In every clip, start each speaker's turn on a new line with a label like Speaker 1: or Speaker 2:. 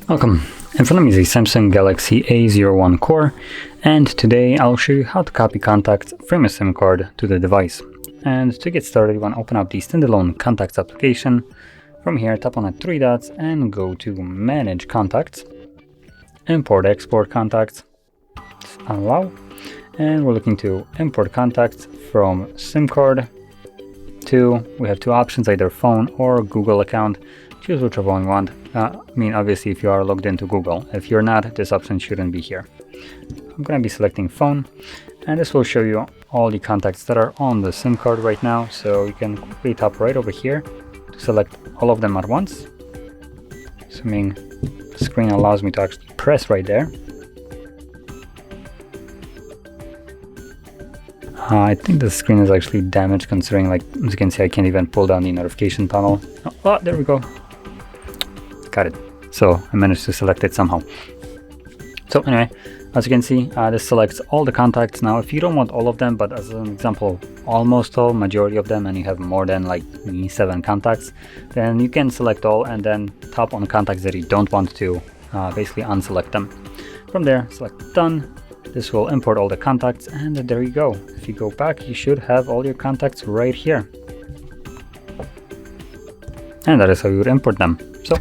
Speaker 1: Welcome. In front of me is a Samsung Galaxy A01 Core, and today I'll show you how to copy contacts from a SIM card to the device. And to get started, you want to open up the standalone contacts application. From here, tap on the three dots and go to Manage Contacts, Import Export Contacts, Allow, and we're looking to import contacts from SIM card to, we have two options, either phone or Google account. Choose whichever one you want. Obviously if you are logged into Google. If you're not, this option shouldn't be here. I'm going to be selecting phone, and this will show you all the contacts that are on the SIM card right now. So you can quickly tap right over here to select all of them at once. Assuming the screen allows me to actually press right there. I think the screen is actually damaged, considering, like, as you can see, I can't even pull down the notification panel. Oh, there we go. Got it. So I managed to select it somehow. So anyway, as you can see, this selects all the contacts. Now, if you don't want all of them, but as an example, almost all, majority of them, and you have more than like 7 contacts, then you can select all and then tap on contacts that you don't want to basically unselect them. From there, select done. This will import all the contacts, and there you go. If you go back, you should have all your contacts right here. And that is how you would import them. So,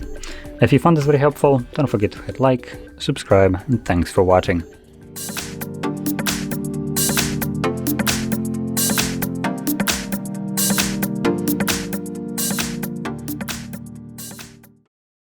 Speaker 1: if you found this very helpful, don't forget to hit like, subscribe, and thanks for watching.